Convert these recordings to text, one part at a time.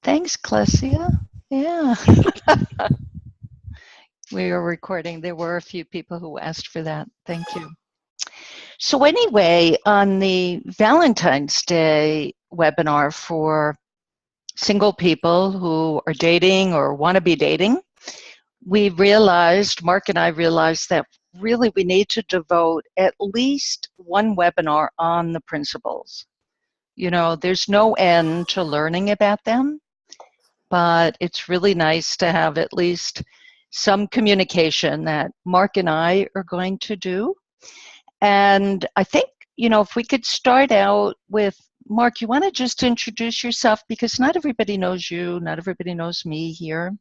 Thanks, Clesia. Yeah. We are recording. There were a few people who asked for that. Thank you. So anyway, on the Valentine's Day webinar for single people who are dating or want to be dating, Mark and I realized that really we need to devote at least one webinar on the principles. You know, there's no end to learning about them, but it's really nice to have at least some communication that Mark and I are going to do. And I think, if we could start out with Mark, you want to just introduce yourself because not everybody knows you, not everybody knows me here.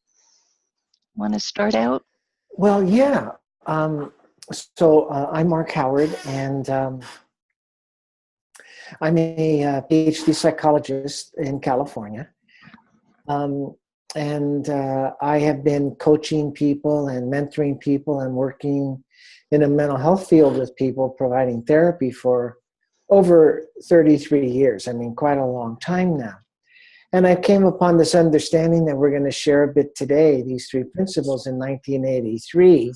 Want to start out? Well, yeah. I'm Mark Howard, and I'm a PhD psychologist in California. I have been coaching people and mentoring people and working in a mental health field with people, providing therapy for over 33 years. I mean, quite a long time now. And I came upon this understanding that we're going to share a bit today, these three principles in 1983,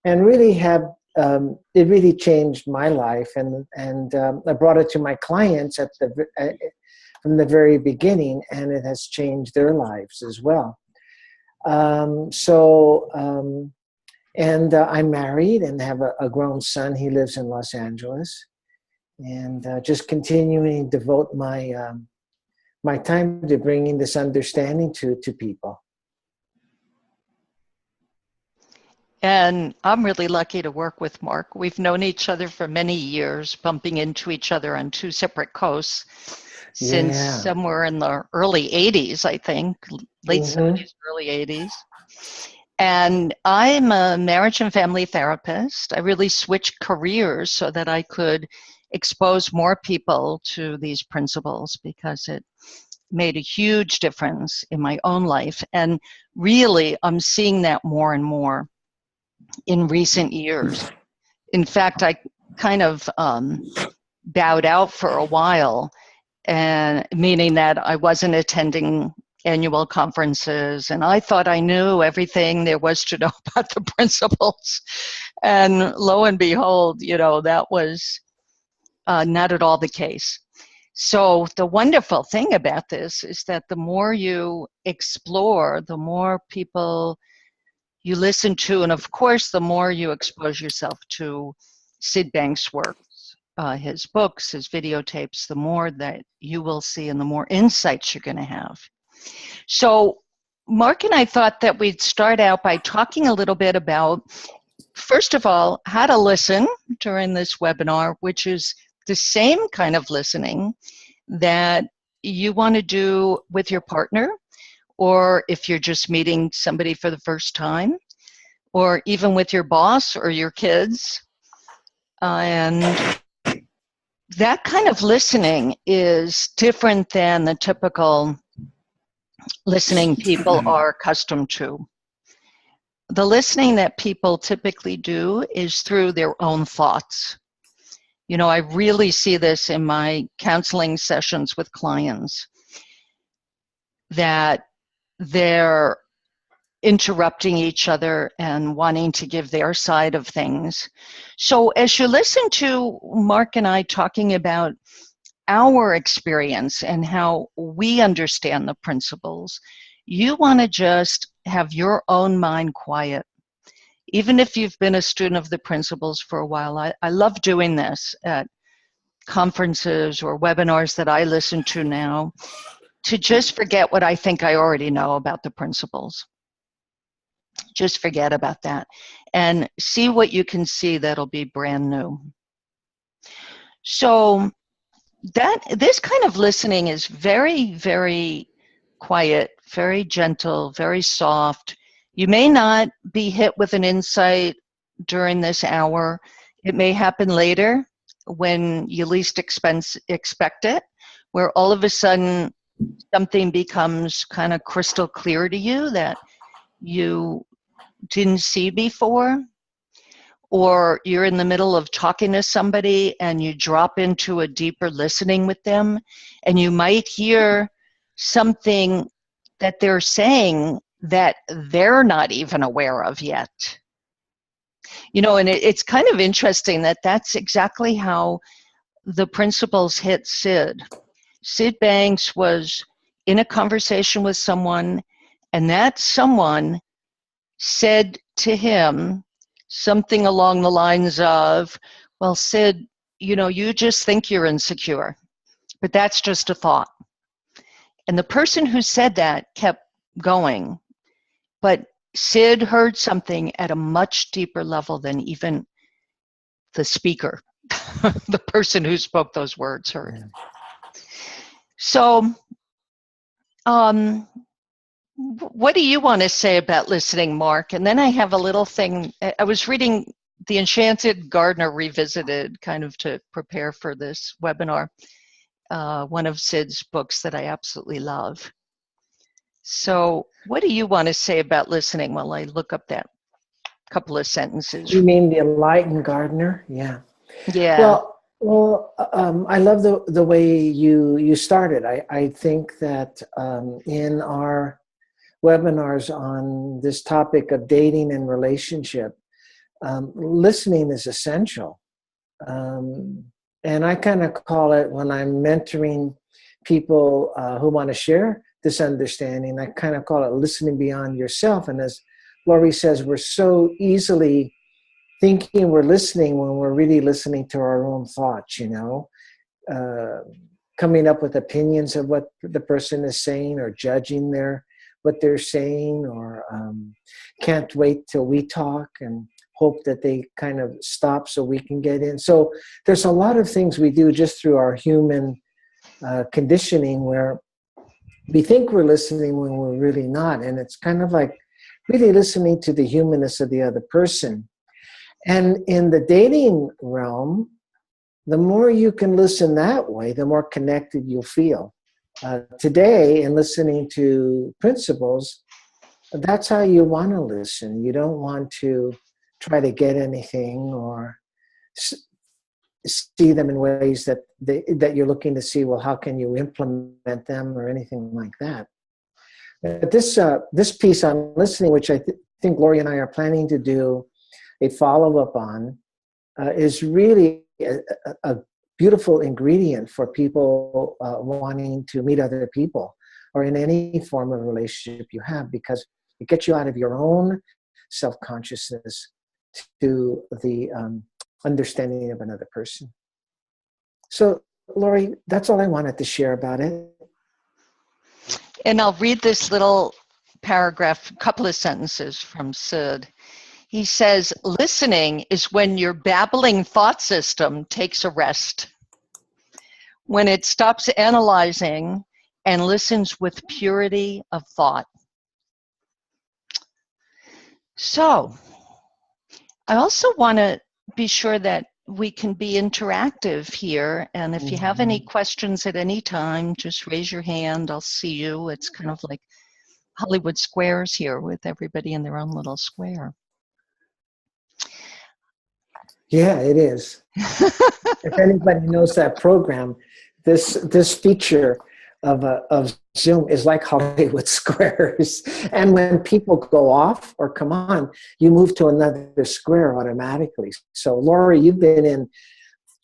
and really it really changed my life. And I brought it to my clients from the very beginning, and it has changed their lives as well. I'm married and have a grown son. He lives in Los Angeles, and just continuing to devote my time to bringing this understanding to people. And I'm really lucky to work with Mark. We've known each other for many years, bumping into each other on two separate coasts since somewhere in the early 80s, I think, late 70s, early 80s. And I'm a marriage and family therapist. I really switched careers so that I could expose more people to these principles because it made a huge difference in my own life. And really, I'm seeing that more and more in recent years. In fact, I kind of bowed out for a while, and meaning that I wasn't attending annual conferences, and I thought I knew everything there was to know about the principles. And lo and behold, that was not at all the case. So the wonderful thing about this is that the more you explore, the more people you listen to, and of course, the more you expose yourself to Sid Banks' work, his books, his videotapes, the more that you will see and the more insights you're going to have. So Mark and I thought that we'd start out by talking a little bit about, first of all, how to listen during this webinar, which is the same kind of listening that you want to do with your partner, or if you're just meeting somebody for the first time, or even with your boss or your kids. And that kind of listening is different than the typical listening people are accustomed to. The listening that people typically do is through their own thoughts. I really see this in my counseling sessions with clients, that they're interrupting each other and wanting to give their side of things. So as you listen to Mark and I talking about our experience and how we understand the principles, you want to just have your own mind quiet. Even if you've been a student of the principles for a while, I love doing this at conferences or webinars that I listen to now, to just forget what I think I already know about the principles. Just forget about that and see what you can see that'll be brand new. So this kind of listening is very, very quiet, very gentle, very soft. You may not be hit with an insight during this hour. It may happen later when you least expect it, where all of a sudden something becomes kind of crystal clear to you that you didn't see before. Or you're in the middle of talking to somebody and you drop into a deeper listening with them, and you might hear something that they're saying that they're not even aware of yet. You know, and it's kind of interesting that that's exactly how the principles hit Sid. Sid Banks was in a conversation with someone, and that someone said to him something along the lines of, well, Sid, you know, you just think you're insecure, but that's just a thought. And the person who said that kept going, but Sid heard something at a much deeper level than even the speaker, the person who spoke those words heard. Yeah. So, what do you want to say about listening, Mark? And then I have a little thing. I was reading The Enchanted Gardener Revisited, kind of to prepare for this webinar, one of Sid's books that I absolutely love. So what do you want to say about listening while I look up that couple of sentences? You mean The Enlightened Gardener? Yeah. Yeah. Well, I love the way you started. I think that in our webinars on this topic of dating and relationship, listening is essential. And I kind of call it, when I'm mentoring people who want to share this understanding, I kind of call it listening beyond yourself. And as Laurie says, we're so easily thinking we're listening when we're really listening to our own thoughts, you know, coming up with opinions of what the person is saying, or judging what they're saying, or can't wait till we talk and hope that they kind of stop so we can get in. So there's a lot of things we do just through our human conditioning where we think we're listening when we're really not. And it's kind of like really listening to the humanness of the other person. And in the dating realm, the more you can listen that way, the more connected you'll feel. Today, in listening to principles, that's how you want to listen. You don't want to try to get anything or see them in ways that you're looking to see, well, how can you implement them or anything like that. But this piece on listening, which I think Laurie and I are planning to do a follow-up on, is really a beautiful ingredient for people wanting to meet other people or in any form of relationship you have, because it gets you out of your own self-consciousness to the understanding of another person. So, Laurie, that's all I wanted to share about it. And I'll read this little paragraph, a couple of sentences from Sid. He says, listening is when your babbling thought system takes a rest, when it stops analyzing and listens with purity of thought. So, I also want to be sure that we can be interactive here. And if you have any questions at any time, just raise your hand. I'll see you. It's kind of like Hollywood Squares here with everybody in their own little square. Yeah, it is. If anybody knows that program, this feature of Zoom is like Hollywood Squares. And when people go off or come on, you move to another square automatically. So, Laurie, you've been in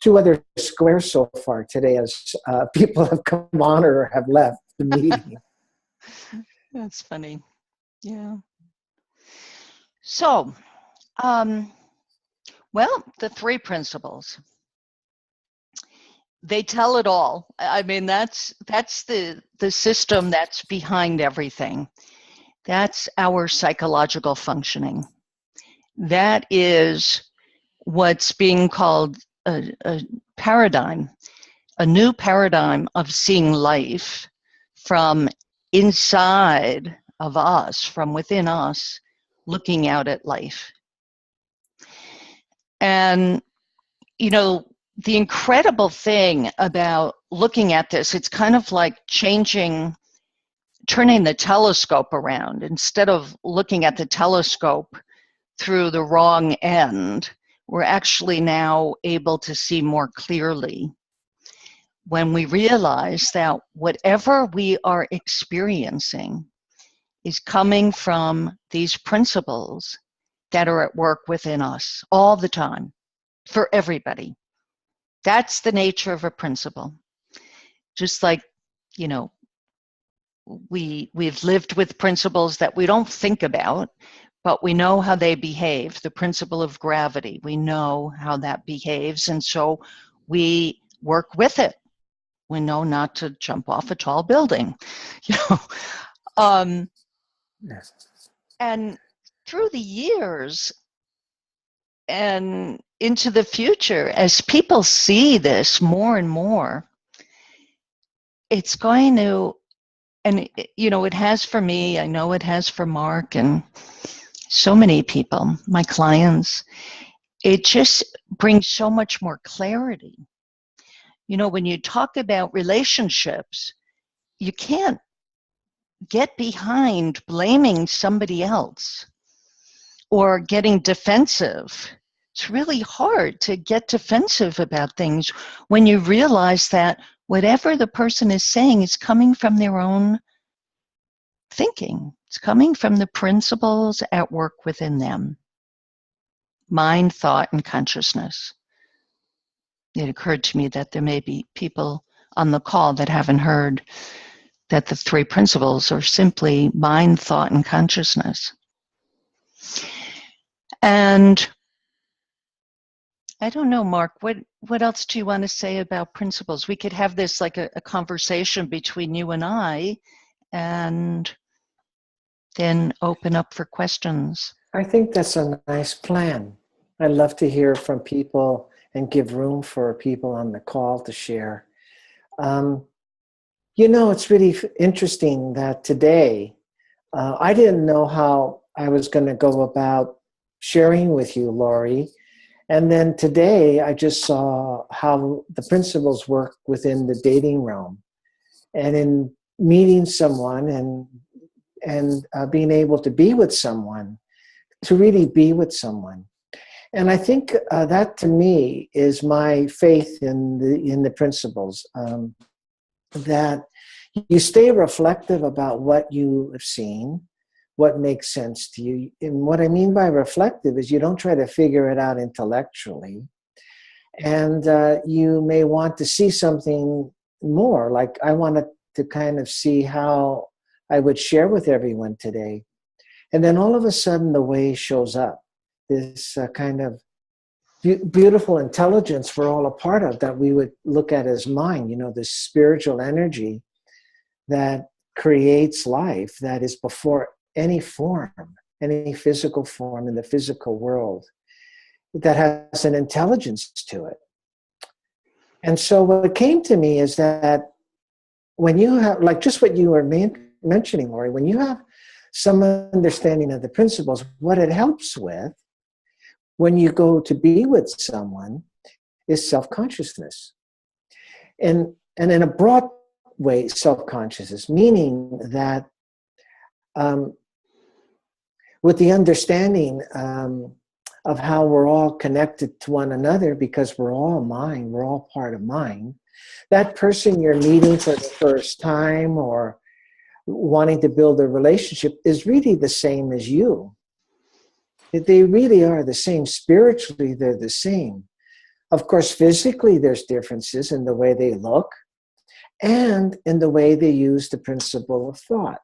2 other squares so far today as people have come on or have left the meeting. That's funny. Yeah. So, well, the 3 principles. They tell it all. I mean, that's the system that's behind everything. That's our psychological functioning. That is what's being called a paradigm, a new paradigm of seeing life from inside of us, from within us, looking out at life. And, you know, the incredible thing about looking at this, it's kind of like turning the telescope around. Instead of looking at the telescope through the wrong end, we're actually now able to see more clearly when we realize that whatever we are experiencing is coming from these principles that are at work within us all the time for everybody. That's the nature of a principle. Just like, you know, we've lived with principles that we don't think about, but we know how they behave. The principle of gravity, we know how that behaves, and so we work with it. We know not to jump off a tall building, you know. Yes. And through the years and into the future, as people see this more and more, it's going to, and you know, it has for me, I know it has for Mark and so many people, my clients. It just brings so much more clarity. You know, when you talk about relationships, you can't get behind blaming somebody else or getting defensive. It's really hard to get defensive about things when you realize that whatever the person is saying is coming from their own thinking. It's coming from the principles at work within them. Mind, thought, and consciousness. It occurred to me that there may be people on the call that haven't heard that the three principles are simply mind, thought, and consciousness. And I don't know, Mark, what else do you want to say about principles? We could have this like a conversation between you and then open up for questions. I think that's a nice plan. I'd love to hear from people and give room for people on the call to share. You know, it's really interesting that today, I didn't know how I was going to go about sharing with you, Lori. And then today, I just saw how the principles work within the dating realm. And in meeting someone and being able to be with someone, to really be with someone. And I think that to me is my faith in the principles, that you stay reflective about what you have seen, what makes sense to you. And what I mean by reflective is you don't try to figure it out intellectually. And you may want to see something more, like I wanted to kind of see how I would share with everyone today. And then all of a sudden the way shows up, this kind of beautiful intelligence we're all a part of that we would look at as mind, you know, this spiritual energy that creates life that is before any form, any physical form in the physical world, that has an intelligence to it. And so what came to me is that when you have, like just what you were mentioning, Lori, when you have some understanding of the principles, what it helps with when you go to be with someone is self-consciousness. And in a broad way, self-consciousness, meaning that with the understanding of how we're all connected to one another because we're all mind, we're all part of mind, that person you're meeting for the first time or wanting to build a relationship is really the same as you. They really are the same. Spiritually, they're the same. Of course, physically, there's differences in the way they look and in the way they use the principle of thought.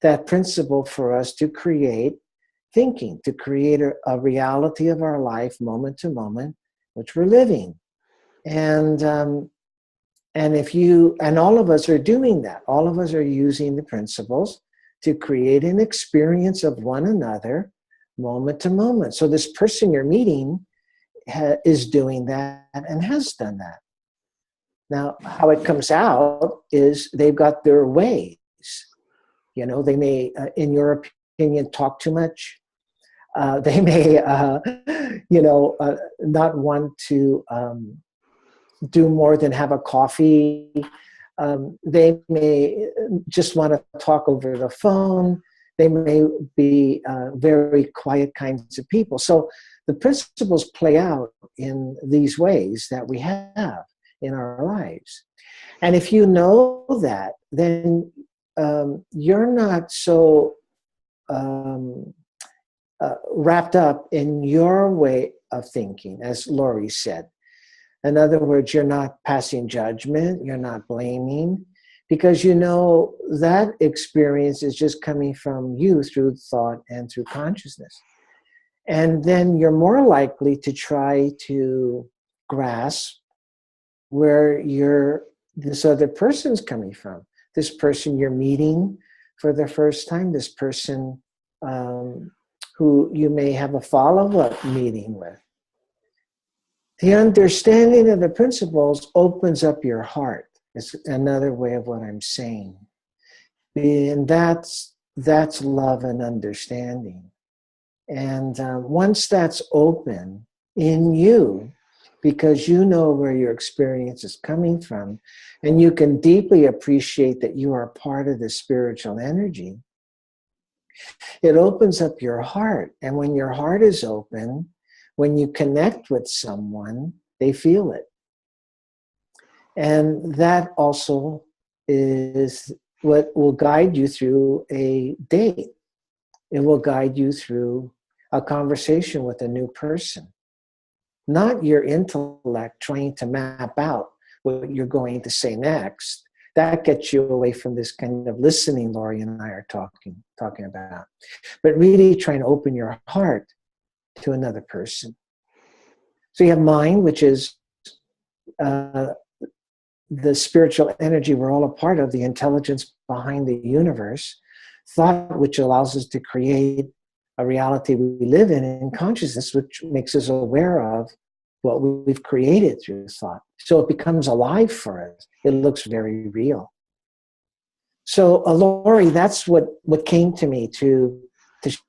That principle for us to create thinking, to create a reality of our life moment to moment, which we're living. And if you, and all of us are doing that. All of us are using the principles to create an experience of one another moment to moment. So this person you're meeting is doing that and has done that. Now, how it comes out is they've got their ways. You know, they may, in your opinion, talk too much. They may, not want to do more than have a coffee. They may just want to talk over the phone. They may be very quiet kinds of people. So the principles play out in these ways that we have in our lives. And if you know that, then you're not so wrapped up in your way of thinking, as Lori said. In other words, you're not passing judgment, you're not blaming, because you know that experience is just coming from you through thought and through consciousness. And then you're more likely to try to grasp where this other person's coming from. This person you're meeting for the first time, this person who you may have a follow-up meeting with. The understanding of the principles opens up your heart. It's another way of what I'm saying. And that's love and understanding. And once that's open in you, because you know where your experience is coming from, and you can deeply appreciate that you are part of the spiritual energy, it opens up your heart. And when your heart is open, when you connect with someone, they feel it. And that also is what will guide you through a date. It will guide you through a conversation with a new person. Not your intellect trying to map out what you're going to say next. That gets you away from this kind of listening Lori and I are talking about. But really trying to open your heart to another person. So you have mind, which is the spiritual energy we're all a part of, the intelligence behind the universe. Thought, which allows us to create a reality we live in, and consciousness, which makes us aware of what we've created through thought. So it becomes alive for us. It looks very real. So, Lori, that's what came to me to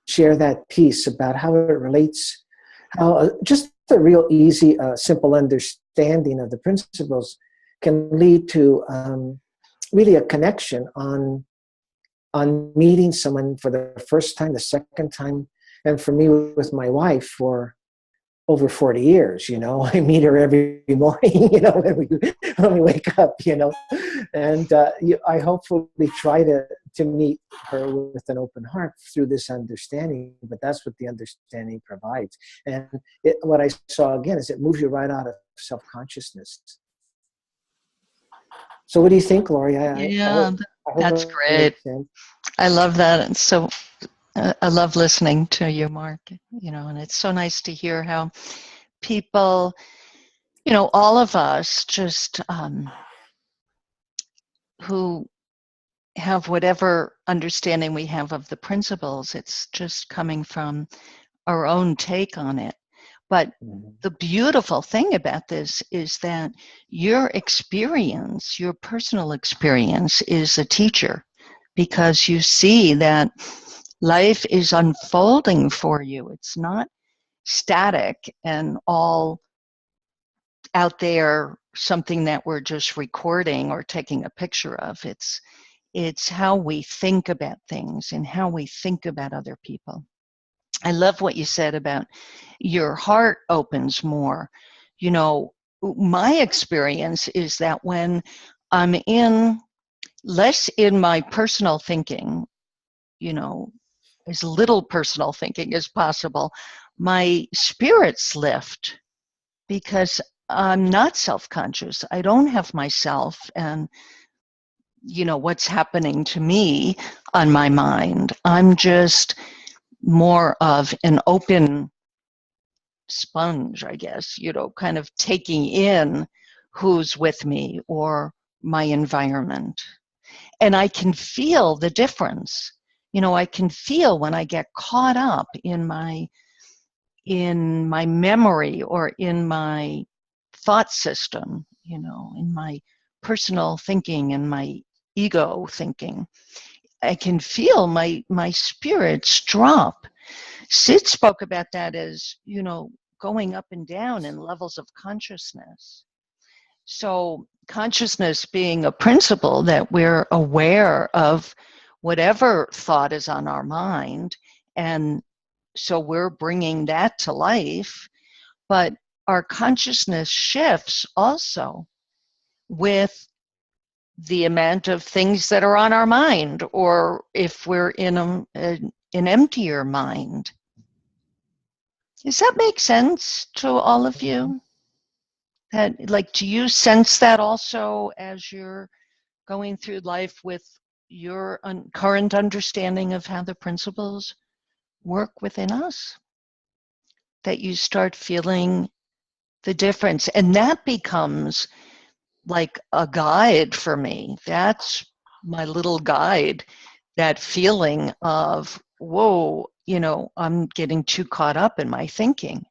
share that piece about how it relates, how just a real easy, simple understanding of the principles can lead to really a connection on meeting someone for the first time, the second time, and for me with my wife for over 40 years. I meet her every morning, when we wake up, and I hopefully try to meet her with an open heart through this understanding, but that's what the understanding provides. And what I saw again is it moves you right out of self-consciousness. So what do you think, Lori? Yeah, that's great. I love that. And so I love listening to you, Mark, and it's so nice to hear how people, all of us just who have whatever understanding we have of the principles, it's just coming from our own take on it. But the beautiful thing about this is that your experience, your personal experience, is a teacher, because you see that life is unfolding for you. It's not static and all out there, something that we're just recording or taking a picture of. It's how we think about things and how we think about other people. I love what you said about your heart opens more. My experience is that when I'm less in my personal thinking, as little personal thinking as possible, my spirits lift because I'm not self-conscious. I don't have myself and what's happening to me on my mind. I'm just more of an open sponge, I guess, kind of taking in who's with me or my environment. And I can feel the difference. I can feel when I get caught up in my memory or in my thought system, in my personal thinking and my ego thinking. I can feel my spirits drop. Sid spoke about that as, going up and down in levels of consciousness. So consciousness being a principle that we're aware of whatever thought is on our mind, and so we're bringing that to life, but our consciousness shifts also with the amount of things that are on our mind, or if we're in an emptier mind. Does that make sense to all of you? That, like, do you sense that also as you're going through life with your current understanding of how the principles work within us? That you start feeling the difference, and that becomes like a guide for me. That's my little guide, that feeling of, whoa, I'm getting too caught up in my thinking.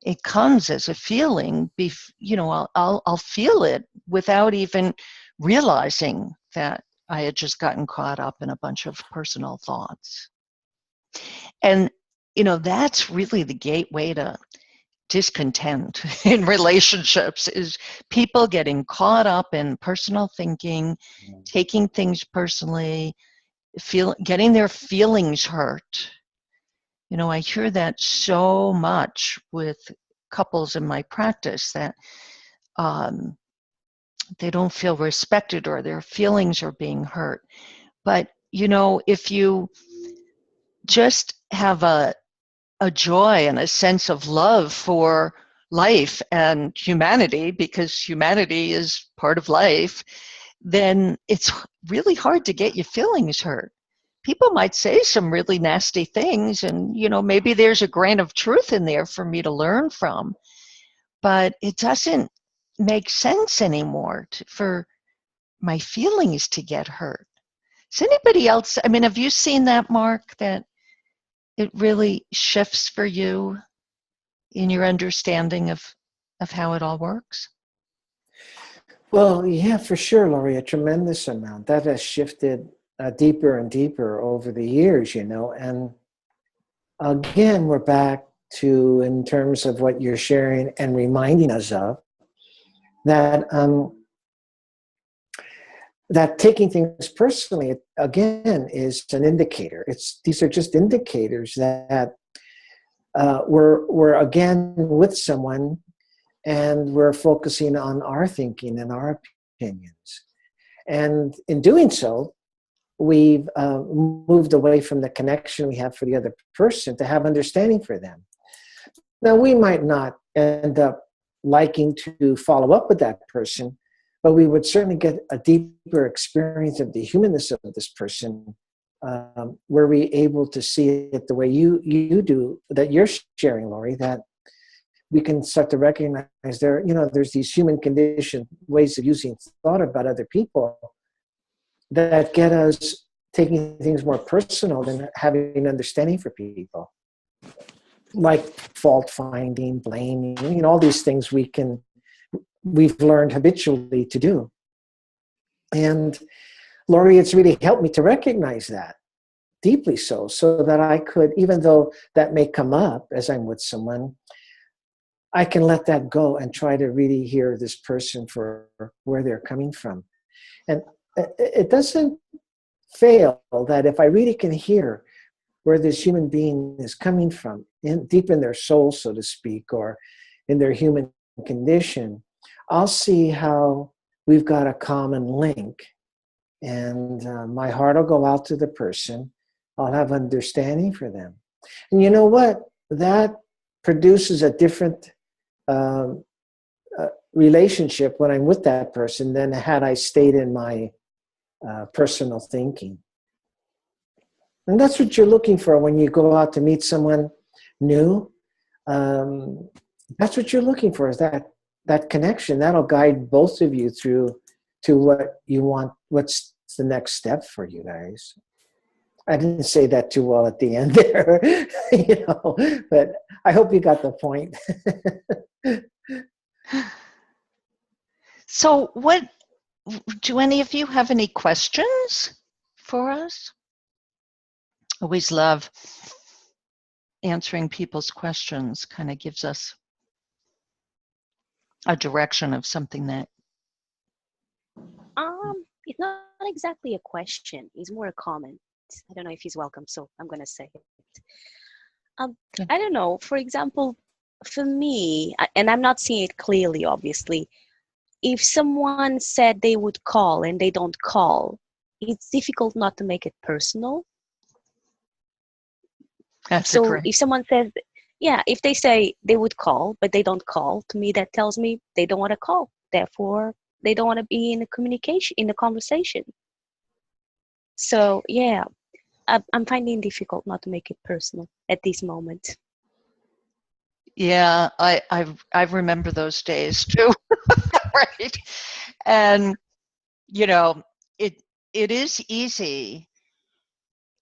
It comes as a feeling, I'll feel it without even realizing that I had just gotten caught up in a bunch of personal thoughts. And, that's really the gateway to discontent in relationships, is people getting caught up in personal thinking, taking things personally, getting their feelings hurt. I hear that so much with couples in my practice, that they don't feel respected or their feelings are being hurt. But, if you just have a joy and a sense of love for life and humanity, because humanity is part of life, then it's really hard to get your feelings hurt. People might say some really nasty things, and maybe there's a grain of truth in there for me to learn from, but it doesn't make sense anymore for my feelings to get hurt. Is anybody else, have you seen that, Mark, that it really shifts for you in your understanding of how it all works? Well, yeah, for sure, Laurie, a tremendous amount. That has shifted deeper and deeper over the years, and again, we're back to, in terms of what you're sharing and reminding us of, that that taking things personally, again, is an indicator. These are just indicators that we're again with someone, and we're focusing on our thinking and our opinions. And in doing so, we've moved away from the connection we have for the other person to have understanding for them. Now, we might not end up liking to follow up with that person, but we would certainly get a deeper experience of the humanness of this person. Were we able to see it the way you do, that you're sharing, Laurie, that we can start to recognize there's these human conditioned ways of using thought about other people that get us taking things more personal than having understanding for people, like fault finding, blaming, all these things we've learned habitually to do. And Laurie, it's really helped me to recognize that, deeply so that I could, even though that may come up as I'm with someone, I can let that go and try to really hear this person for where they're coming from. And it doesn't fail that if I really can hear where this human being is coming from, deep in their soul, so to speak, or in their human condition, I'll see how we've got a common link. And my heart will go out to the person. I'll have understanding for them. And you know what? That produces a different relationship when I'm with that person than had I stayed in my personal thinking. And that's what you're looking for when you go out to meet someone new. That's what you're looking for, is that connection. That'll guide both of you through to what you want, what's the next step for you guys. I didn't say that too well at the end there, but I hope you got the point. So do any of you have any questions for us? Always love answering people's questions. Kind of gives us a direction of something that... It's not exactly a question. It's more a comment. I don't know if he's welcome, so I'm going to say it. I don't know. For example, for me, and I'm not seeing it clearly, obviously, if someone said they would call and they don't call, it's difficult not to make it personal. That's a So great. if someone says, yeah, if they say they would call, but they don't call, to me, that tells me they don't want to call. Therefore, they don't want to be in a communication, in a conversation. So yeah, I'm finding it difficult not to make it personal at this moment. Yeah, I remember those days too. Right. And you know, it is easy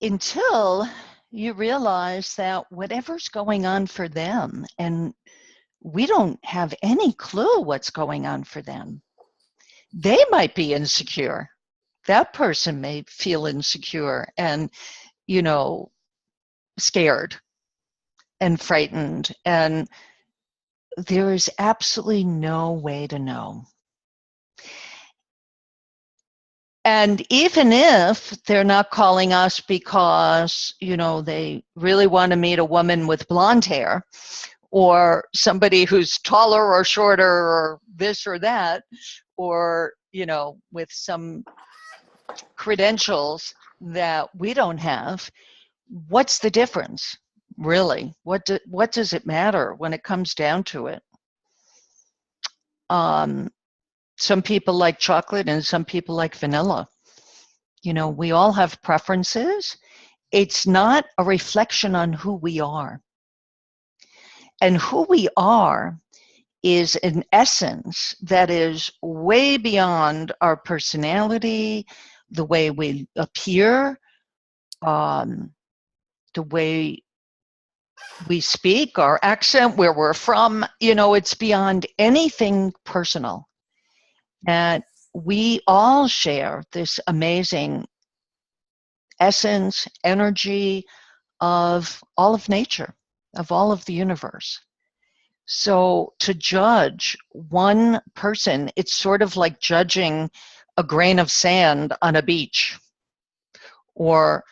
until you realize that whatever's going on for them, and we don't have any clue what's going on for them. They might be insecure. That person may feel insecure and, scared and frightened. And there is absolutely no way to know. And even if they're not calling us because, they really want to meet a woman with blonde hair or somebody who's taller or shorter or this or that, or, with some credentials that we don't have, what's the difference, really? What does it matter when it comes down to it? Some people like chocolate and some people like vanilla. We all have preferences. It's not a reflection on who we are. And who we are is an essence that is way beyond our personality, the way we appear, the way we speak, our accent, where we're from. It's beyond anything personal. And we all share this amazing essence, energy of all of nature, of all of the universe. So to judge one person, it's sort of like judging a grain of sand on a beach, or,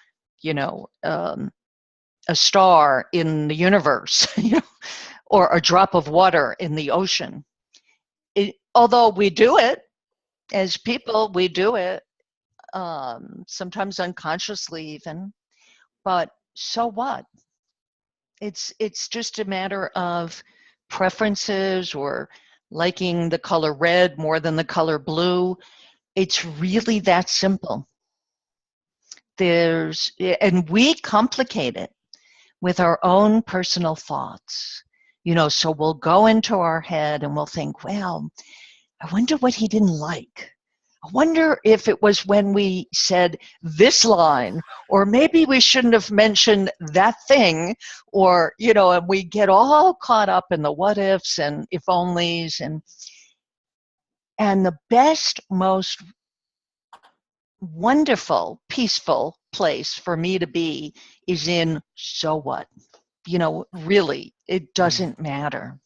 a star in the universe, or a drop of water in the ocean. Although we do it as people, we do it sometimes unconsciously even, but so what? It's just a matter of preferences or liking the color red more than the color blue. It's really that simple. And we complicate it with our own personal thoughts. So we'll go into our head and we'll think, well, I wonder what he didn't like. I wonder if it was when we said this line, or maybe we shouldn't have mentioned that thing, or, and we get all caught up in the what ifs and if onlys, and the best, most wonderful, peaceful place for me to be is in so what? Really, it doesn't matter.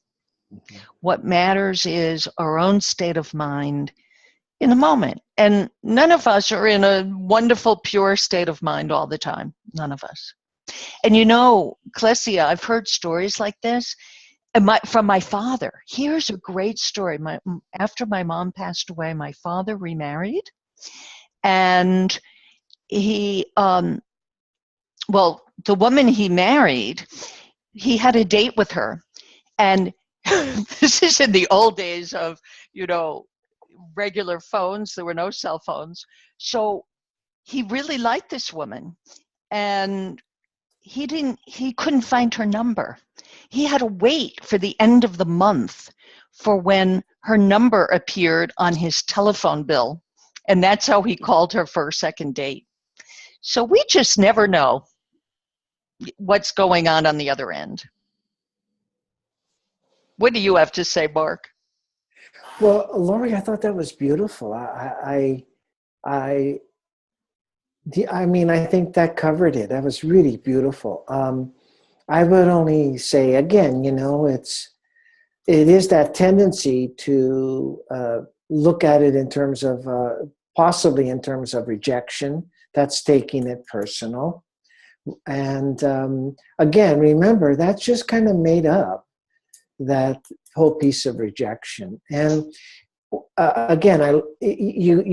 What matters is our own state of mind in the moment. And none of us are in a wonderful, pure state of mind all the time. None of us. And Klesia, I've heard stories like this from my father. Here's a great story. After my mom passed away, my father remarried. And he, the woman he married, he had a date with her. And this is in the old days of, regular phones. There were no cell phones. So he really liked this woman, and he couldn't find her number. He had to wait for the end of the month for when her number appeared on his telephone bill. And that's how he called her for a second date. So we just never know what's going on the other end. What do you have to say, Mark? Well, Lori, I thought that was beautiful. I mean, I think that covered it. That was really beautiful. I would only say again, it is that tendency to look at it in terms of possibly in terms of rejection. That's taking it personal. And again, remember, that's just kind of made up, that whole piece of rejection. And again,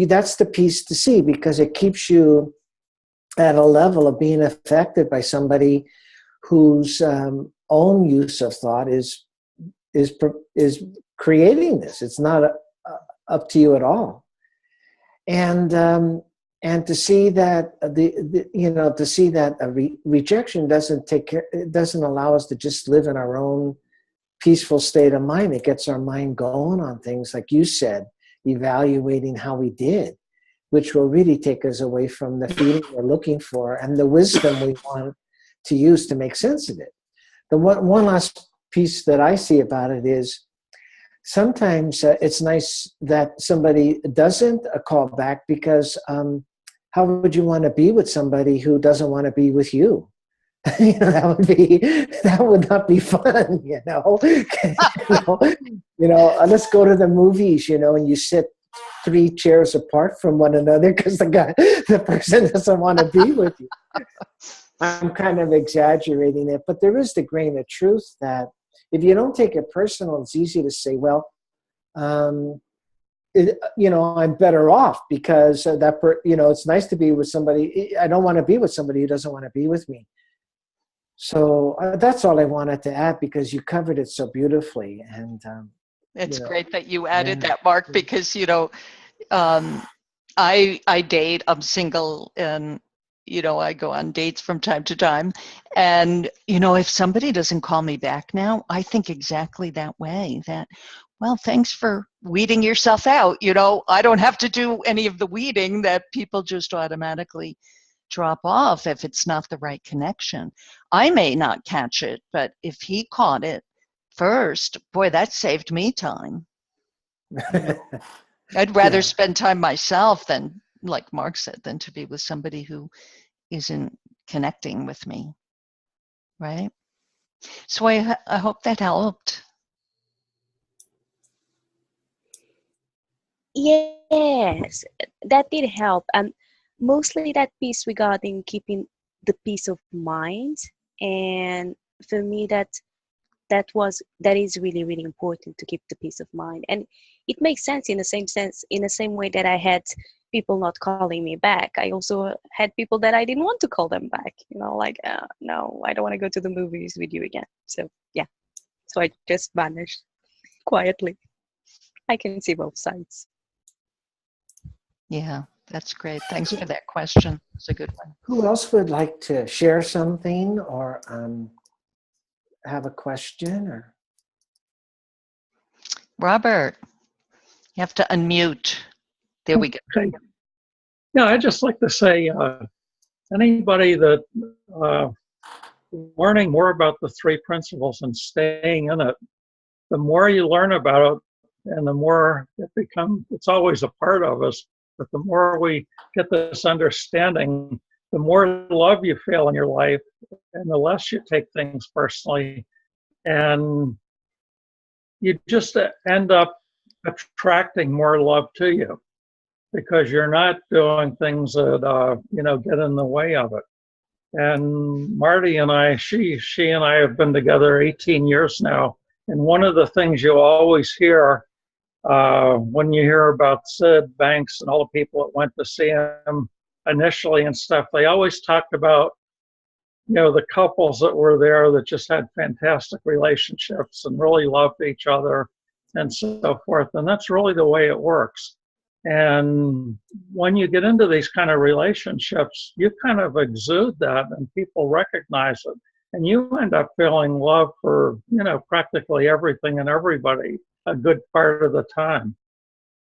that's the piece to see, because it keeps you at a level of being affected by somebody whose own use of thought is creating this. It's not up to you at all. And to see that to see that rejection doesn't take care, it doesn't allow us to just live in our own peaceful state of mind. It gets our mind going on things, like you said, evaluating how we did, which will really take us away from the feeling we're looking for and the wisdom we want to use to make sense of it. The one last piece that I see about it is, sometimes it's nice that somebody doesn't call back, because how would you want to be with somebody who doesn't want to be with you? That would not be fun. Let's go to the movies, and you sit 3 chairs apart from one another because the person doesn't want to be with you. I'm kind of exaggerating it, but there is the grain of truth that if you don't take it personal, it's easy to say, well, I'm better off because it's nice to be with somebody. I don't want to be with somebody who doesn't want to be with me. So that's all I wanted to add, because you covered it so beautifully. And it's great that you added that, Mark, because I date. I'm single, and I go on dates from time to time. And if somebody doesn't call me back now, I think exactly that way. That, well, thanks for weeding yourself out. I don't have to do any of the weeding, that people just automatically drop off if it's not the right connection. I may not catch it, but if he caught it first, boy, that saved me time. I'd rather spend time myself than, like Mark said, than to be with somebody who isn't connecting with me, right? So I hope that helped. Yes, that did help. Mostly that piece regarding keeping the peace of mind, and for me that is really, really important, to keep the peace of mind. And it makes sense in the same way that I had people not calling me back. I also had people that I didn't want to call them back, no, I don't want to go to the movies with you again. So yeah, so I just vanished quietly. I can see both sides. Yeah, that's great. Thanks for that question. It's a good one. Who else would like to share something or have a question? Or Robert, you have to unmute. There we go. Okay. Yeah, I'd just like to say, anybody that learning more about the 3 principles and staying in it, the more you learn about it, and the more it's always a part of us, but the more we get this understanding, the more love you feel in your life, and the less you take things personally, and you just end up attracting more love to you, because you're not doing things that get in the way of it. And Marty and I, she and I have been together 18 years now, and one of the things you always hear when you hear about Sid Banks and all the people that went to see him initially and stuff, they always talked about the couples that were there that just had fantastic relationships and really loved each other and so forth. And that's really the way it works. And when you get into these kind of relationships, you kind of exude that, and people recognize it. And you end up feeling love for, practically everything and everybody a good part of the time.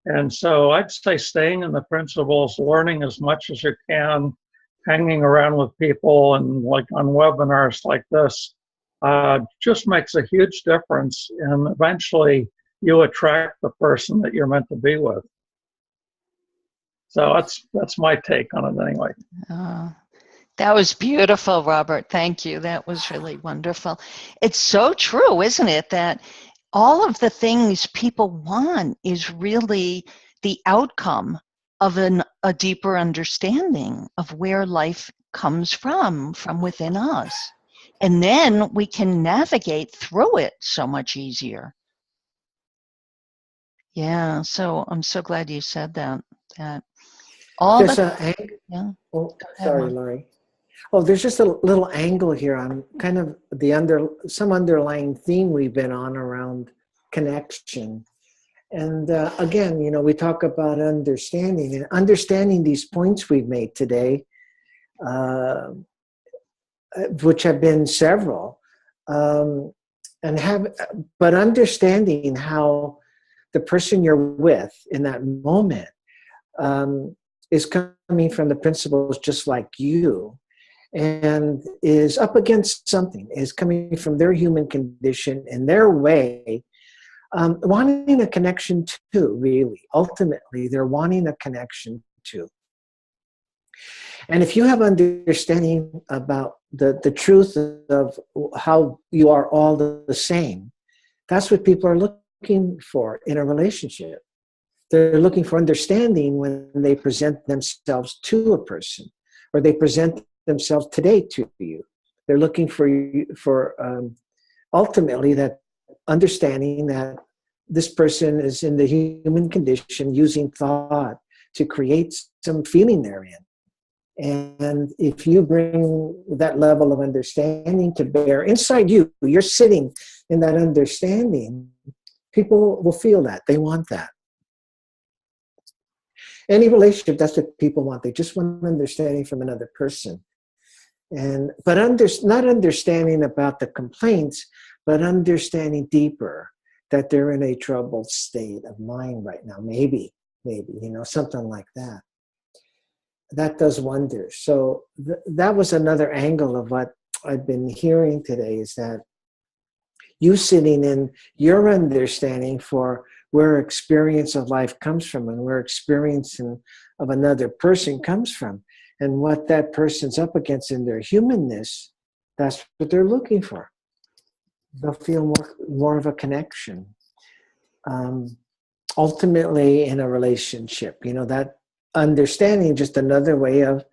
And so I'd say staying in the principles, learning as much as you can, hanging around with people, and like on webinars like this, just makes a huge difference. And eventually you attract the person that you're meant to be with. So that's my take on it anyway. That was beautiful, Robert. Thank you. That was really wonderful. It's so true, isn't it, that all of the things people want is really the outcome of a deeper understanding of where life comes from within us. And then we can navigate through it so much easier. Yeah. So I'm so glad you said that. That all There's the yeah. oh, Go ahead, sorry, Mark. Laurie. Oh, there's just a little angle here on kind of some underlying theme we've been on around connection. And again, we talk about understanding, and understanding these points we've made today, uh, which have been several, um, but understanding how the person you're with in that moment is coming from the principles just like you, and is up against something, is coming from their human condition in their way, wanting a connection too, really. Ultimately, they're wanting a connection too. And if you have understanding about the truth of how you are all the same, that's what people are looking for in a relationship. They're looking for understanding when they present themselves to a person, or they present themselves today to you. They're looking for ultimately that understanding that this person is in the human condition using thought to create some feeling therein. And if you bring that level of understanding to bear inside you, you're sitting in that understanding, people will feel that. They want that. Any relationship, that's what people want. They just want understanding from another person. But not understanding about the complaints, but understanding deeper that they're in a troubled state of mind right now. Maybe, something like that. That does wonders. So that was another angle of what I've been hearing today, is that you sitting in your understanding for where experience of life comes from, and where experience of another person comes from, and what that person's up against in their humanness, that's what they're looking for. They'll feel more of a connection. Ultimately, in a relationship, that understanding, just another way of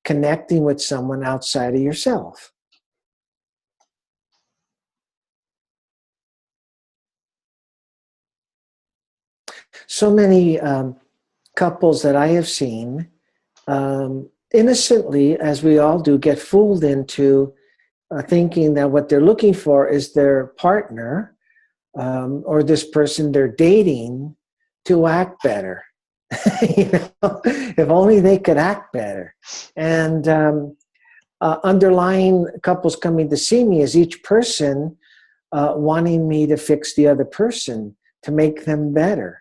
connecting with someone outside of yourself. So many couples that I have seen, innocently, as we all do, get fooled into thinking that what they're looking for is their partner, or this person they're dating, to act better. If only they could act better. And underlying couples coming to see me is each person wanting me to fix the other person, to make them better.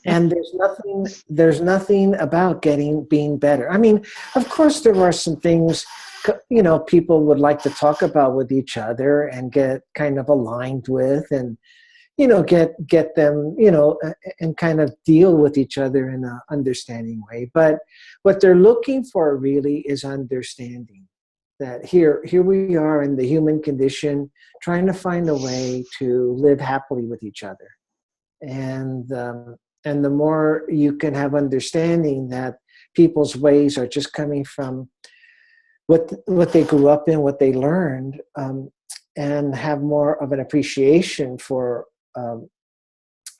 And there's nothing about being better. I mean, of course there are some things, people would like to talk about with each other and get kind of aligned with, and get them, and kind of deal with each other in an understanding way. But what they're looking for really is understanding that here we are in the human condition, trying to find a way to live happily with each other. And the more you can have understanding that people's ways are just coming from what they grew up in, what they learned, and have more of an appreciation for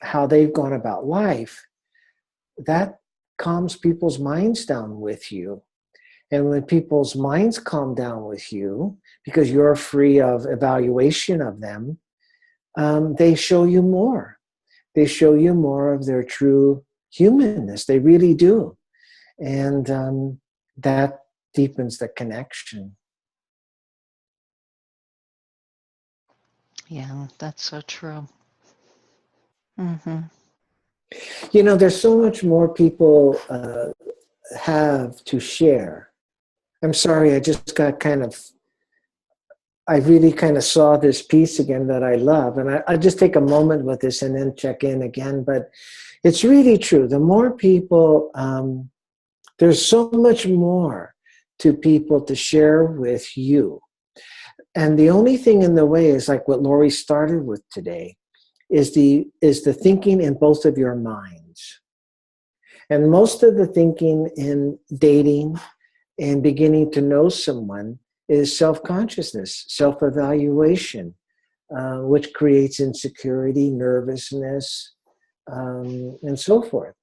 how they've gone about life, that calms people's minds down with you. And when people's minds calm down with you, because you're free of evaluation of them, they show you more. They show you more of their true humanness. They really do. And that deepens the connection. Yeah, that's so true. Mm-hmm. There's so much more people have to share. I'm sorry, I really kind of saw this piece again that I love. And I just take a moment with this and then check in again. But it's really true. The more people, there's so much more to people to share with you. And the only thing in the way is like what Lori started with today, is the thinking in both of your minds. And most of the thinking in dating and beginning to know someone is self-consciousness, self-evaluation, which creates insecurity, nervousness, and so forth.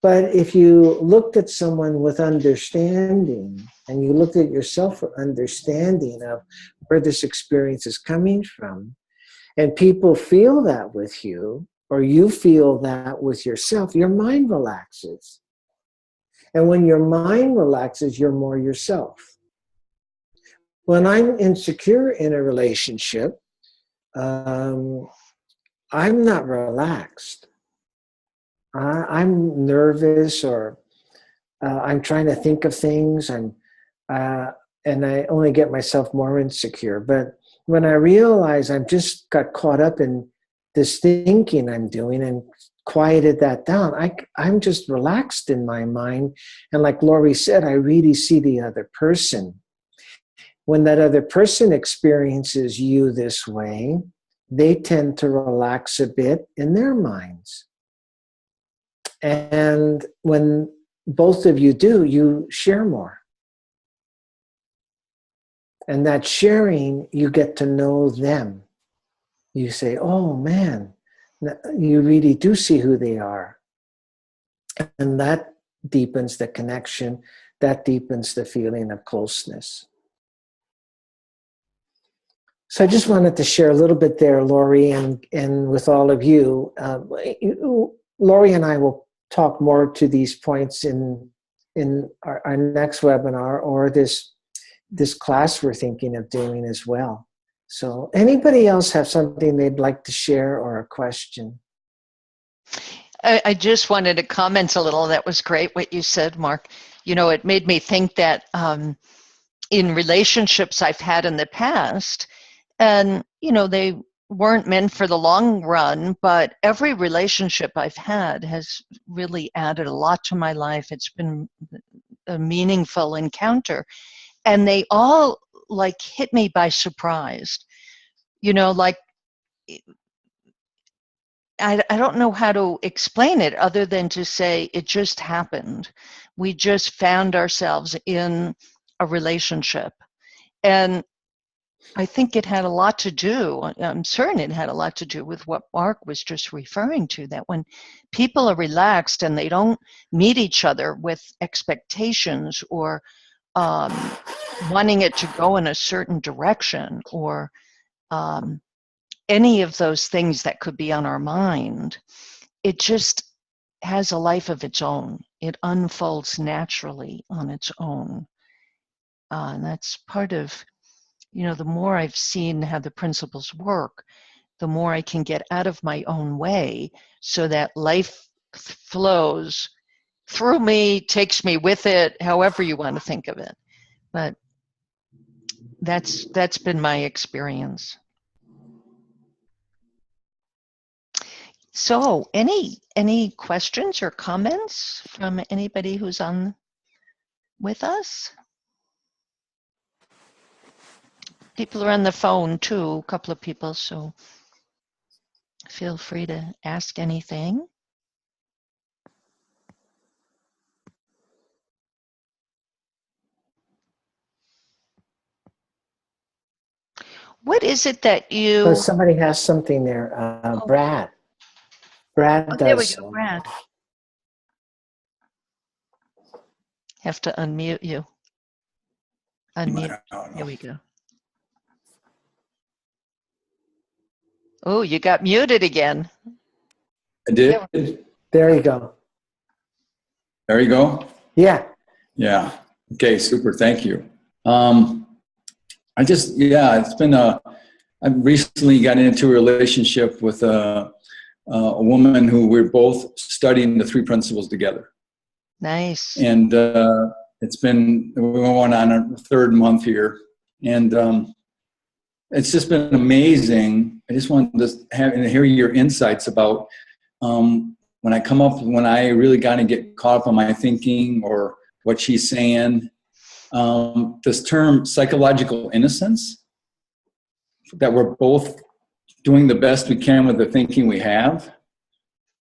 But if you looked at someone with understanding, and you looked at yourself for understanding of where this experience is coming from, and people feel that with you, or you feel that with yourself, your mind relaxes. And when your mind relaxes, you're more yourself. When I'm insecure in a relationship, I'm not relaxed. I'm nervous, or I'm trying to think of things, and I only get myself more insecure. But when I realize I'm just got caught up in this thinking I'm doing and quieted that down, I'm just relaxed in my mind. And like Lori said, I really see the other person. When that other person experiences you this way, they tend to relax a bit in their minds. And when both of you do, you share more. And that sharing, you get to know them. You say, oh man, you really do see who they are. And that deepens the connection. That deepens the feeling of closeness. So I just wanted to share a little bit there, Lori, and with all of you. Lori and I will talk more to these points in our next webinar, or this class we're thinking of doing as well. So anybody else have something they'd like to share, or a question? I just wanted to comment a little. That was great what you said, Mark. You know, it made me think that in relationships I've had in the past, and, you know, they weren't meant for the long run, but every relationship I've had has really added a lot to my life. It's been a meaningful encounter. And they all, like, hit me by surprise. You know, like, I don't know how to explain it other than to say it just happened. We just found ourselves in a relationship. And I think it had a lot to do, I'm certain it had a lot to do with what Mark was just referring to, that when people are relaxed and they don't meet each other with expectations or wanting it to go in a certain direction, or any of those things that could be on our mind, it just has a life of its own. It unfolds naturally on its own. And that's part of, you know, the more I've seen how the principles work, the more I can get out of my own way so that life flows through me, takes me with it, however you want to think of it. But that's been my experience. So any questions or comments from anybody who's on with us? People are on the phone too, a couple of people, so feel free to ask anything. What is it that you... So somebody has something there. Brad. Brad does. There we go, Brad. Have to unmute you. Unmute. Here we go. Oh, you got muted again. I did. There you go. There you go. Yeah. Yeah. Okay. Super. Thank you. It's been I recently got into a relationship with a woman who we're both studying the three principles together. Nice. And we're going on our third month here, and it's just been amazing. I just wanted to hear your insights about when I really got to get caught up on my thinking or what she's saying. This term psychological innocence, that we're both doing the best we can with the thinking we have,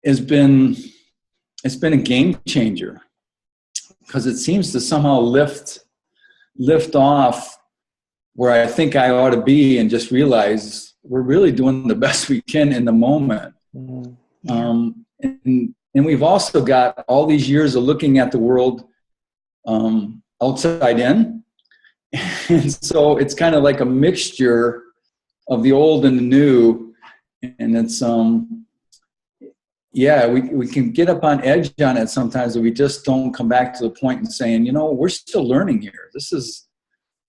it's been a game changer, because it seems to somehow lift off where I think I ought to be, and just realize we're really doing the best we can in the moment. Yeah. And we've also got all these years of looking at the world outside in. And so it's kind of like a mixture of the old and the new. And it's, yeah, we can get up on edge on it sometimes, and we just don't come back to the point and saying, we're still learning here. This is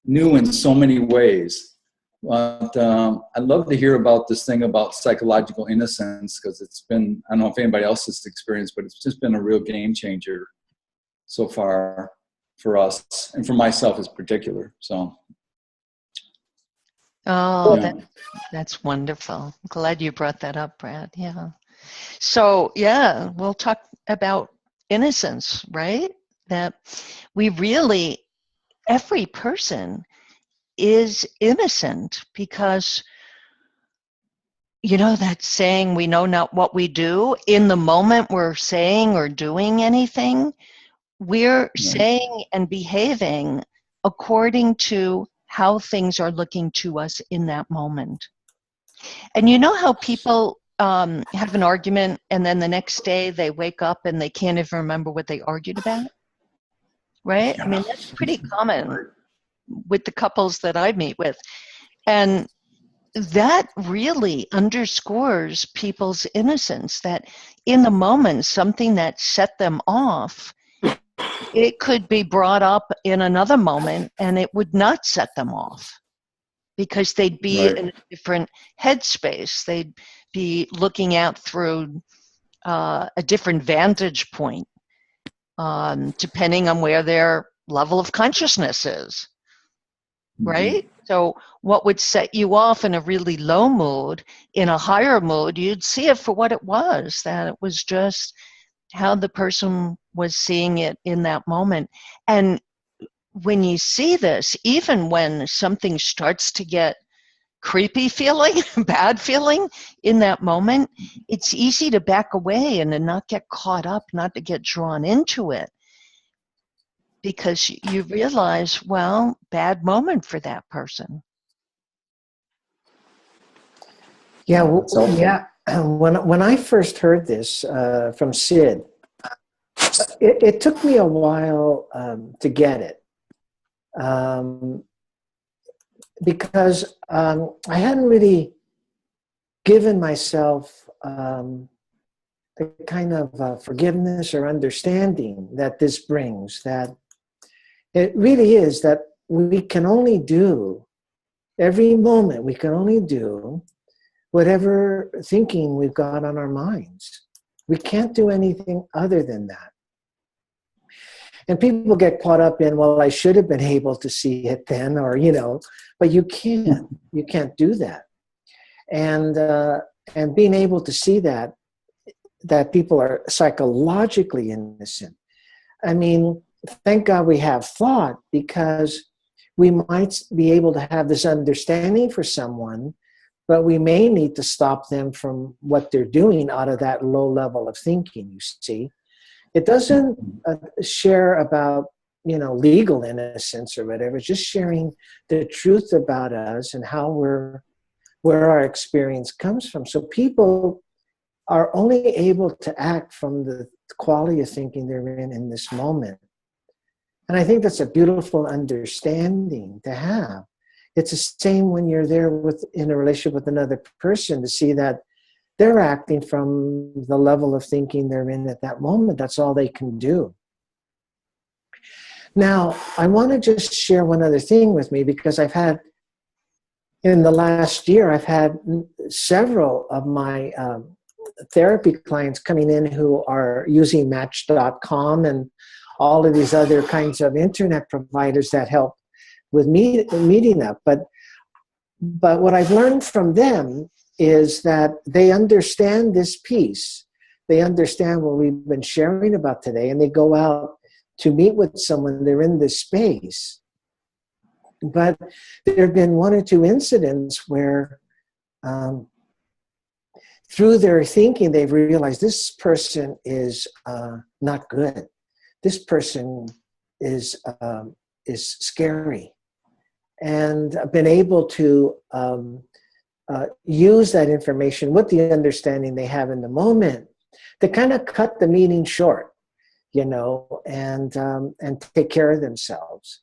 new in so many ways. But I'd love to hear about this thing about psychological innocence, because it's been, I don't know if anybody else has experienced, but it's just been a real game changer so far for us, and for myself in particular. So. Oh, yeah. That's wonderful. I'm glad you brought that up, Brad. Yeah. So, yeah, we'll talk about innocence, right? That we really, every person is innocent, because, that saying, we know not what we do. In the moment we're saying or doing anything, we're saying and behaving according to how things are looking to us in that moment. And you know how people have an argument, and then the next day they wake up and they can't even remember what they argued about, right? Yeah. I mean, that's pretty common with the couples that I meet with. And that really underscores people's innocence, that in the moment, something that set them off, it could be brought up in another moment and it would not set them off, because they'd be in a different headspace. They'd be looking out through a different vantage point, depending on where their level of consciousness is, right? Mm-hmm. So what would set you off in a really low mood, in a higher mood, you'd see it for what it was, that it was just how the person was seeing it in that moment. And when you see this, even when something starts to get creepy feeling, bad feeling in that moment, it's easy to back away and to not get caught up, not to get drawn into it, because you realize, well, bad moment for that person. Yeah, when I first heard this from Sid, it took me a while to get it. Because I hadn't really given myself the kind of forgiveness or understanding that this brings, that it really is that we can only do, every moment we can only do whatever thinking we've got on our minds. We can't do anything other than that. And people get caught up in, well, I should have been able to see it then, or, but you can't do that. And being able to see that people are psychologically innocent. I mean, thank God we have thought, because we might be able to have this understanding for someone, but we may need to stop them from what they're doing out of that low level of thinking, you see. It doesn't share about, legal innocence or whatever. It's just sharing the truth about us and how where our experience comes from. So people are only able to act from the quality of thinking they're in this moment. And I think that's a beautiful understanding to have. It's the same when you're there in a relationship with another person, to see that they're acting from the level of thinking they're in at that moment. That's all they can do. Now, I want to just share one other thing with me, because in the last year, I've had several of my therapy clients coming in who are using Match.com and all of these other kinds of internet providers that help with meeting up. But what I've learned from them is that they understand this piece. They understand what we've been sharing about today, and they go out to meet with someone. They're in this space. But there have been one or two incidents where through their thinking, they've realized this person is not good. This person is scary. And I've been able to use that information with the understanding they have in the moment to kind of cut the meeting short, and take care of themselves.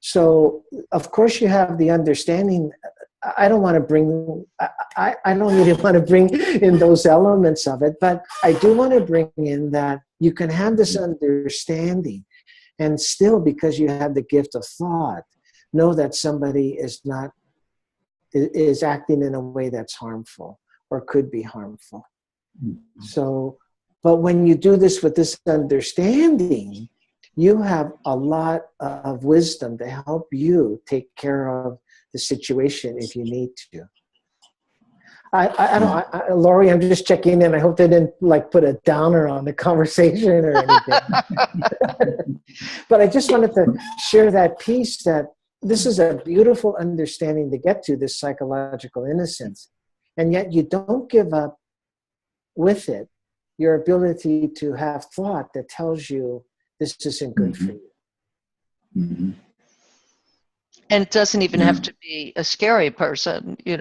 So of course you have the understanding. I don't want to bring, I don't really want to bring in those elements of it, but I do want to bring in that you can have this understanding and still, because you have the gift of thought, know that somebody is acting in a way that's harmful or could be harmful. So, but when you do this with this understanding, you have a lot of wisdom to help you take care of the situation if you need to. Lori, I'm just checking in. I hope they didn't put a downer on the conversation or anything. But I just wanted to share that piece, that this is a beautiful understanding to get to, this psychological innocence. And yet you don't give up with it your ability to have thought that tells you this isn't good for you. Mm-hmm. And it doesn't even have to be a scary person, Yeah.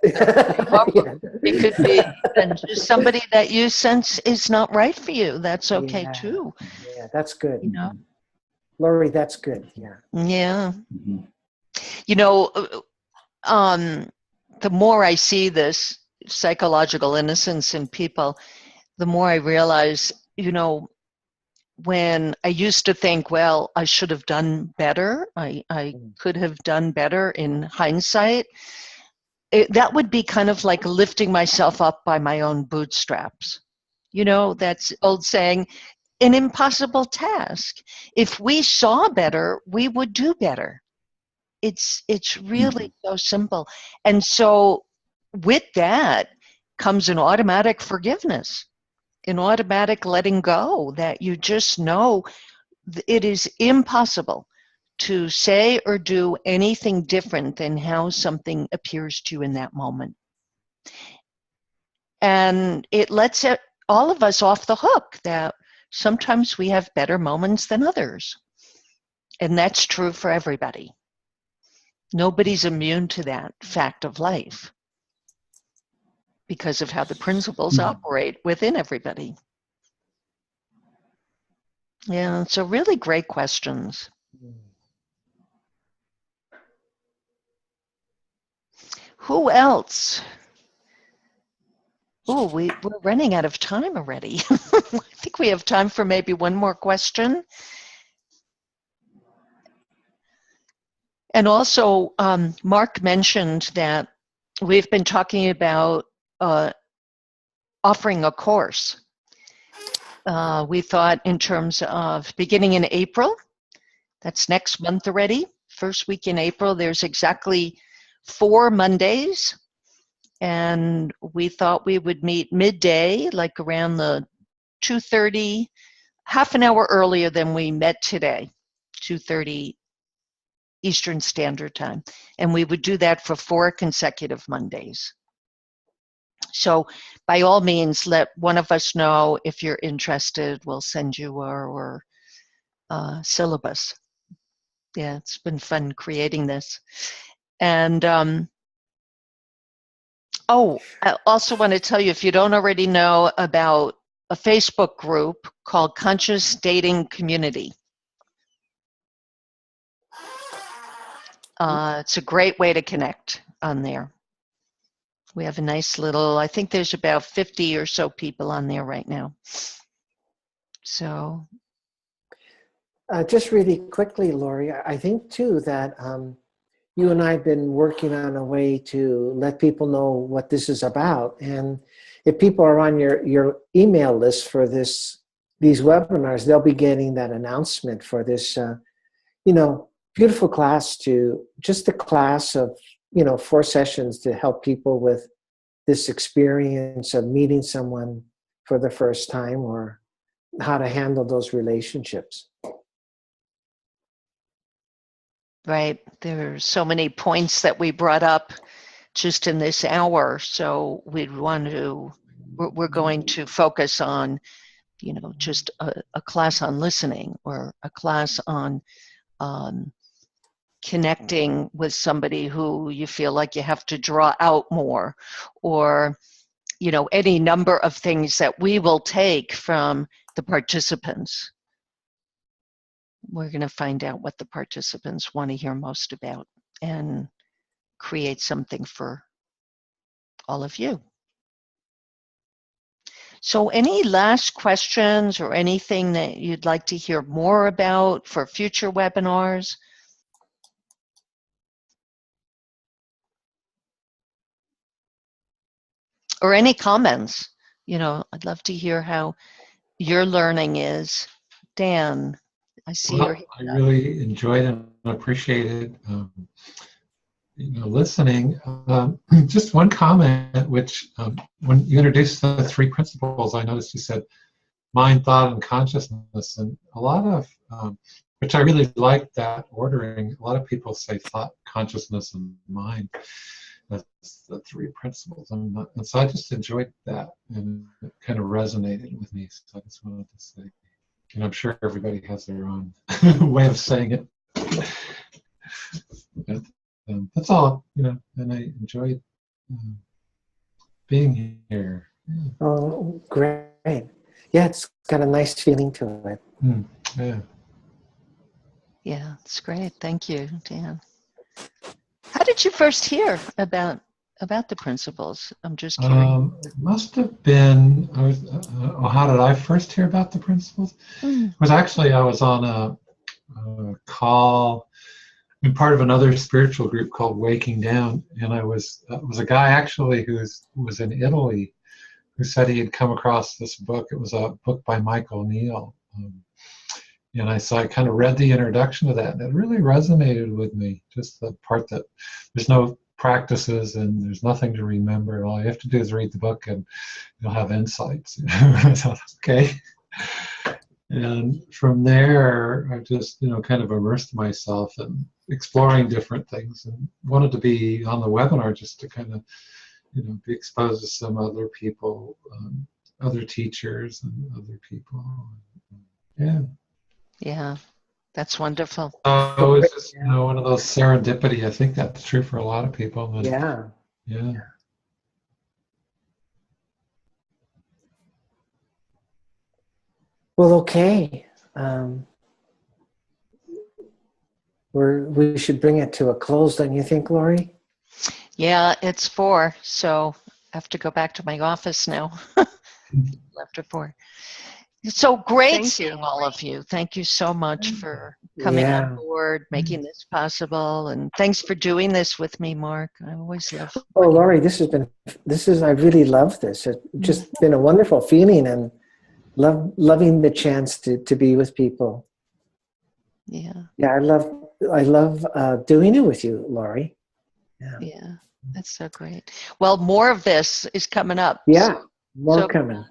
It could be just somebody that you sense is not right for you. That's okay too. Yeah, that's good. Lori, that's good. Yeah. Yeah. Mm-hmm. The more I see this psychological innocence in people, the more I realize, when I used to think, well, I should have done better, I could have done better in hindsight, that would be kind of like lifting myself up by my own bootstraps. That's old saying, an impossible task. If we saw better, we would do better. It's really so simple. And so with that comes an automatic forgiveness, an automatic letting go, that you just know it is impossible to say or do anything different than how something appears to you in that moment. And it lets all of us off the hook that sometimes we have better moments than others. And that's true for everybody. Nobody's immune to that fact of life because of how the principles operate within everybody. Yeah, so really great questions. Who else? Oh, we're running out of time already. I think we have time for maybe one more question. And also, Mark mentioned that we've been talking about offering a course. We thought in terms of beginning in April, that's next month already, first week in April, there's exactly 4 Mondays. And we thought we would meet midday, like around the 2:30, half an hour earlier than we met today, 2:30 Eastern Standard Time. And we would do that for 4 consecutive Mondays. So by all means, let one of us know if you're interested. We'll send you our syllabus. Yeah, it's been fun creating this. And I also want to tell you, if you don't already know about a Facebook group called Conscious Dating Community. It's a great way to connect on there. We have a nice little, I think there's about 50 or so people on there right now. So. Just really quickly, Lori, I think too that you and I have been working on a way to let people know what this is about. And if people are on your email list for these webinars, they'll be getting that announcement for this, beautiful class, just a class of, 4 sessions to help people with this experience of meeting someone for the first time, or how to handle those relationships. Right. There are so many points that we brought up just in this hour. So we're going to focus on, just a class on listening, or a class on connecting with somebody who you feel like you have to draw out more, or you know, any number of things that we will take from the participants. We're going to find out what the participants want to hear most about and create something for all of you. So any last questions or anything that you'd like to hear more about for future webinars? Or any comments? You know, I'd love to hear how your learning is. Dan, I see Well, I really enjoyed and appreciated listening. Just one comment, which when you introduced the three principles, I noticed you said mind, thought, and consciousness, and a lot of which I really liked that ordering. A lot of people say thought, consciousness, and mind. That's the three principles, and so I just enjoyed that, and it kind of resonated with me. So I just wanted to say, and I'm sure everybody has their own way of saying it. But, that's all, and I enjoyed being here. Yeah. Oh, great. Yeah, it's got a nice feeling to it. Yeah. Yeah, it's great. Thank you, Dan. How did you first hear about the principles? I'm just curious. It must have been, how did I first hear about the principles? It was actually, I was on a call, I'm part of another spiritual group called Waking Down, and it was a guy actually who was in Italy who said he had come across this book. It was a book by Michael Neal. And I kind of read the introduction to that, and it really resonated with me. Just the part that there's no practices and there's nothing to remember. All you have to do is read the book, and you'll have insights. I thought, okay. And from there, I just kind of immersed myself in exploring different things, and wanted to be on the webinar just to kind of be exposed to some other people, other teachers, and other people. Yeah. Yeah, that's wonderful. So it's just one of those serendipity. I think that's true for a lot of people. And, Yeah. Yeah. Well, okay. We should bring it to a close, don't you think, Lori? Yeah, it's 4, so I have to go back to my office now. After 4. So great seeing all of you. Thank you so much for coming on board, making this possible, and thanks for doing this with me, Mark. I always love. Oh, Lori, I really love this. It's just been a wonderful feeling, and loving the chance to be with people. Yeah. Yeah, I love doing it with you, Lori. Yeah, that's so great. Well, more of this is coming up. Yeah, more coming.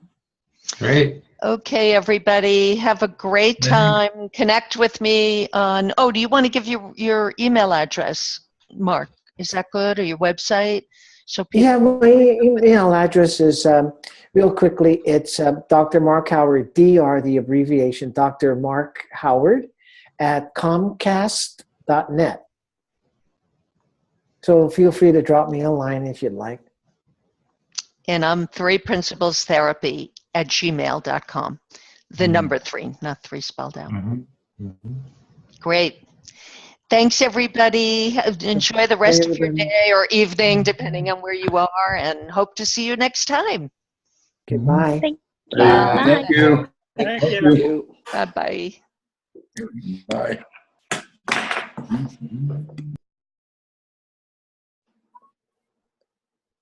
Great. Okay, everybody, have a great time. Connect with me on, do you want to give your email address, Mark? Is that good, or your website? So people my email address is, real quickly, it's Dr. Mark Howard, DR, the abbreviation, Dr. Mark Howard at Comcast.net. So feel free to drop me a line if you'd like. And I'm 3principlestherapy@gmail.com. The number 3, not 3 spelled out. Great. Thanks, everybody. Enjoy the rest of your day or evening, depending on where you are, and hope to see you next time. Goodbye. Thank you. Thank you. Thank Thank you. you. Bye-bye. Bye.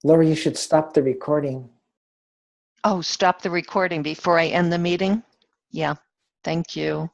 Laura, you should stop the recording. Oh, stop the recording before I end the meeting? Yeah, thank you.